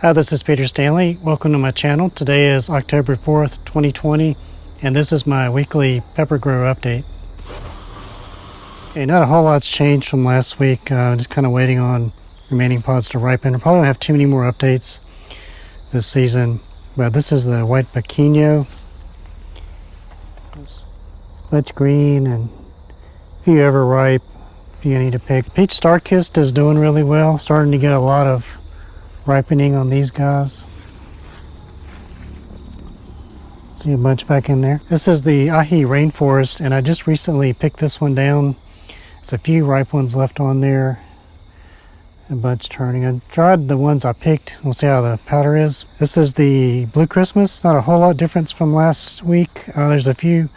Hi, this is Peter Stanley. Welcome to my channel. Today is October 4th, 2020, and this is my weekly pepper grow update. Okay, not a whole lot's changed from last week. Just kind of waiting on remaining pods to ripen. I probably don't have too many more updates this season, but this is the white Pequeño. It's much green and a few overripe, a few I need to pick. Peach Starkist is doing really well, starting to get a lot of ripening on these guys. See a bunch back in there. This is the Ahi Rainforest, and I just recently picked this one down. There's a few ripe ones left on there. A bunch turning. I tried the ones I picked. We'll see how the powder is. This is the Blue Christmas. Not a whole lot difference from last week. There's a few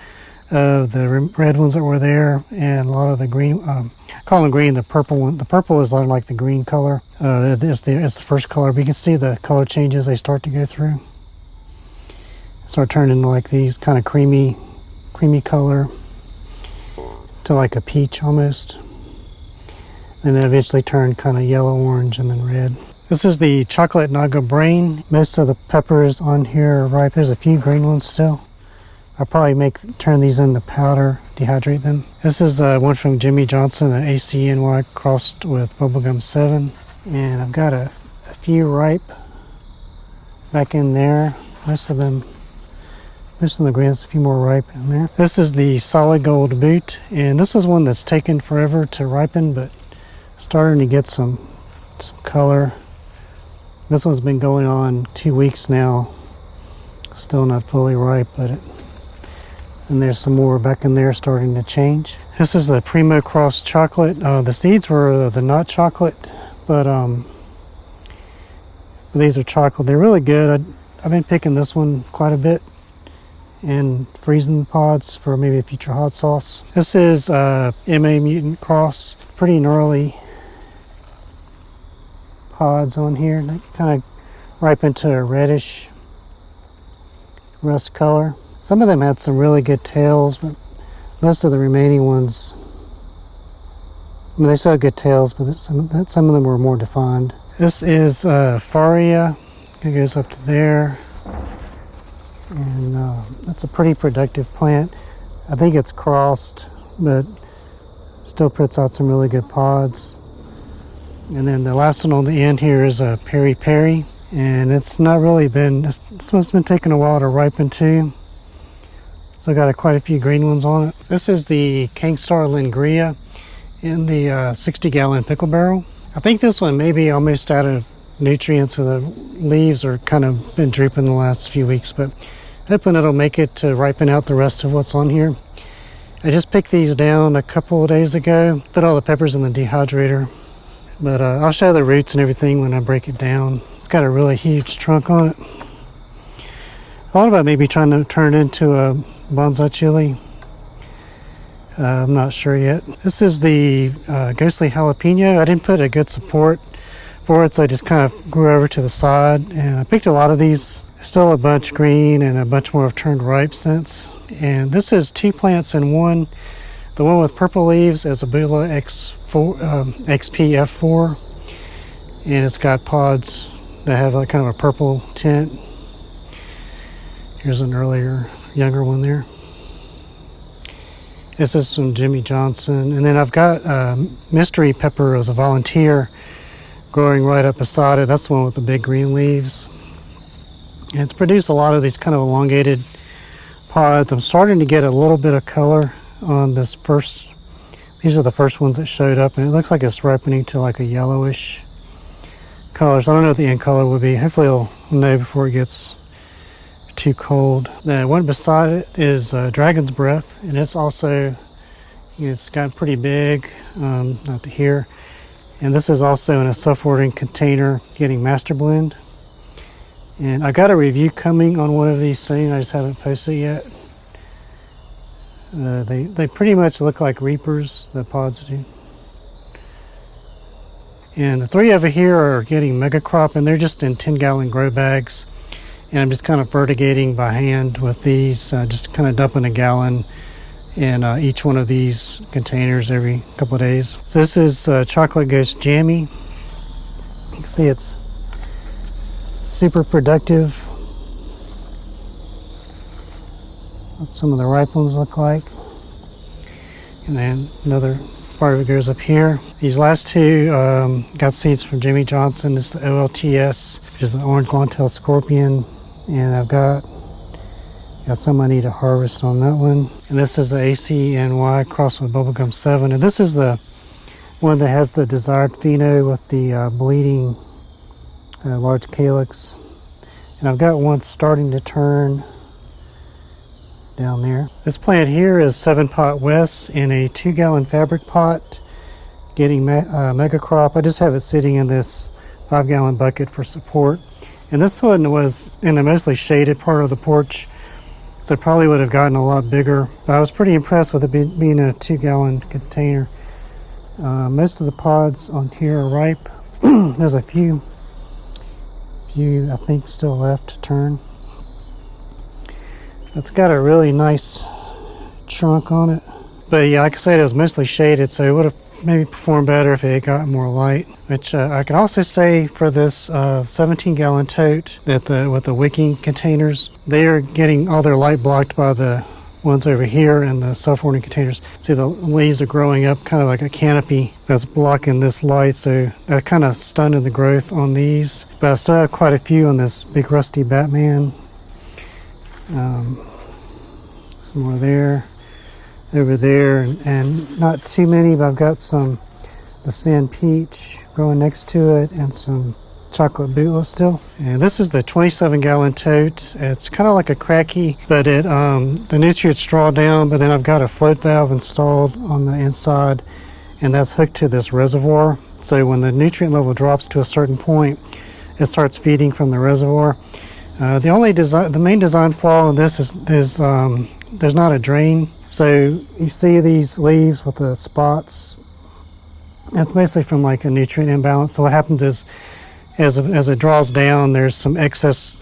of the red ones that were there, and a lot of the green. I call them green. The purple one. The purple is like the green color. It's the first color, but you can see the color changes they start to go through. Start turning into like these kind of creamy color to like a peach almost. Then it eventually turn kind of yellow orange and then red. This is the chocolate Naga brain. Most of the peppers on here are ripe. There's a few green ones still. I'll probably turn these into powder, dehydrate them. This is one from Jimmy Johnson, an ACNY crossed with Bubblegum 7. And I've got a few ripe back in there. Most of the greens, a few more ripe in there. This is the solid gold boot, and this is one that's taken forever to ripen, but starting to get some color. This one's been going on 2 weeks now. Still not fully ripe, and there's some more back in there starting to change. This is the Primo Cross chocolate. The seeds were the nut chocolate, but these are chocolate. They're really good. I've been picking this one quite a bit and freezing pods for maybe a future hot sauce. This is MA Mutant Cross. Pretty gnarly pods on here. They kind of ripen to a reddish rust color. Some of them had some really good tails, but most of the remaining ones, they still had good tails, but some of them were more defined. This is Faria. It goes up to there. And that's a pretty productive plant. I think it's crossed, but still puts out some really good pods. And then the last one on the end here is a Peri Peri. And it's not really been, this one's been taking a while to ripen too. So I got quite a few green ones on it. This is the Khang Starr Lingria in the 60-gallon pickle barrel. I think this one may be almost out of nutrients, so the leaves are kind of been drooping the last few weeks, but hoping it'll make it to ripen out the rest of what's on here. I just picked these down a couple of days ago, put all the peppers in the dehydrator, but I'll show the roots and everything when I break it down. It's got a really huge trunk on it. I thought about maybe trying to turn it into a bonsai chili. I'm not sure yet. This is the ghostly jalapeno. I didn't put a good support for it, so I just kind of grew over to the side, and I picked a lot of these. Still a bunch green, and a bunch more have turned ripe since. And this is two plants in one. The one with purple leaves is a Bula XP-F4, and it's got pods that have like kind of a purple tint. Here's an earlier, younger one there. This is some Jimmy Johnson. And then I've got mystery pepper as a volunteer growing right up beside it. That's the one with the big green leaves. And it's produced a lot of these kind of elongated pods. I'm starting to get a little bit of color on this first. These are the first ones that showed up, and it looks like it's ripening to like a yellowish color. So I don't know what the end color would be. Hopefully I'll know before it gets too cold. The one beside it is Dragon's Breath, and it's gotten pretty big, not to here. And this is also in a self-ordering container getting master blend. And I got a review coming on one of these soon. I just haven't posted yet. They pretty much look like Reapers, the pods do. And the three over here are getting mega crop, and they're just in 10-gallon grow bags. And I'm just kind of vertigating by hand with these, just kind of dumping a gallon in each one of these containers every couple of days. So this is Chocolate Ghost Jammy. You can see it's super productive. What some of the ripe ones look like. And then another part of it goes up here. These last two got seeds from Jimmy Johnson. This is the OLTS, which is the orange long-tailed scorpion. And I've got some I need to harvest on that one. And this is the ACNY crossed with Bubblegum 7. And this is the one that has the desired pheno with the bleeding large calyx. And I've got one starting to turn down there. This plant here is 7-pot West in a 2-gallon fabric pot, getting mega crop. I just have it sitting in this 5-gallon bucket for support. And this one was in a mostly shaded part of the porch, so it probably would have gotten a lot bigger. But I was pretty impressed with it being in a 2-gallon container. Most of the pods on here are ripe. There's a few I think still left to turn. It's got a really nice trunk on it. But yeah, like I said, it was mostly shaded, so it would have maybe performed better if it had got more light. Which I can also say for this 17-gallon tote that with the wicking containers, they are getting all their light blocked by the ones over here and the self-warning containers. See, the leaves are growing up kind of like a canopy that's blocking this light, so that kind of stunted the growth on these. But I still have quite a few on this big rusty Batman. Some more there, over there, and not too many, but I've got the Sand Peach growing next to it, and some chocolate bootless still. And this is the 27-gallon tote. It's kind of like a Kratky, but the nutrients draw down, but then I've got a float valve installed on the inside, and that's hooked to this reservoir. So when the nutrient level drops to a certain point, it starts feeding from the reservoir. The main design flaw in this is there's not a drain. So you see these leaves with the spots. That's mostly from like a nutrient imbalance. So what happens is, as it draws down, there's some excess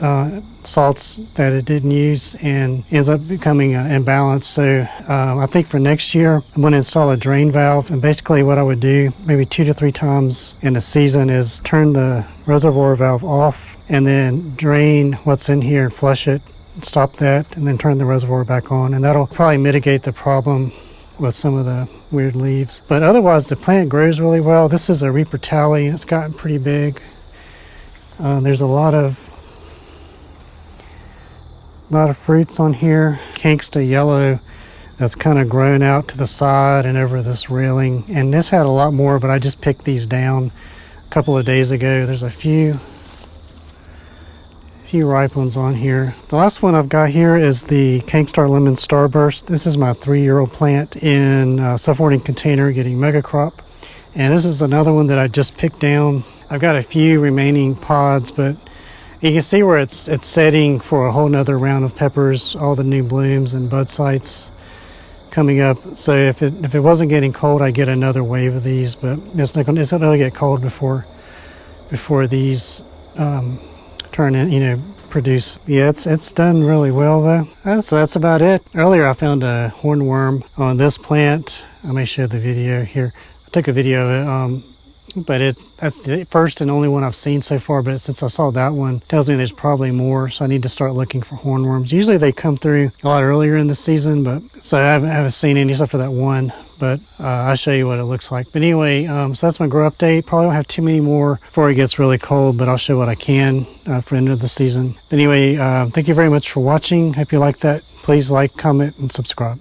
salts that it didn't use and ends up becoming imbalanced. So I think for next year, I'm going to install a drain valve. And basically what I would do maybe 2 to 3 times in a season is turn the reservoir valve off and then drain what's in here and flush it, stop that, and then turn the reservoir back on. And that'll probably mitigate the problem with some of the weird leaves. But otherwise, the plant grows really well. This is a Reaper Tally, and it's gotten pretty big. There's a lot of fruits on here. Gangsta yellow that's kind of grown out to the side and over this railing. And this had a lot more, but I just picked these down a couple of days ago. There's a few ripe ones on here. The last one I've got here is the Khang Starr Lemon Starburst. This is my 3-year-old plant in a self-warning container getting mega crop. And this is another one that I just picked down. I've got a few remaining pods, but you can see where it's setting for a whole nother round of peppers, all the new blooms and bud sites coming up. So if it wasn't getting cold, I'd get another wave of these, but it's not going to get cold before these turn in, produce. Yeah, it's done really well though. So that's about it. Earlier I found a hornworm on this plant. I may show the video here. I took a video of it. But that's the first and only one I've seen so far. But since I saw that one, it tells me there's probably more. So I need to start looking for hornworms. Usually they come through a lot earlier in the season, but so I haven't seen any except for that one. But I'll show you what it looks like. But anyway, so that's my grow update. Probably don't have too many more before it gets really cold, but I'll show what I can for the end of the season. Anyway, thank you very much for watching. Hope you liked that. Please like, comment, and subscribe.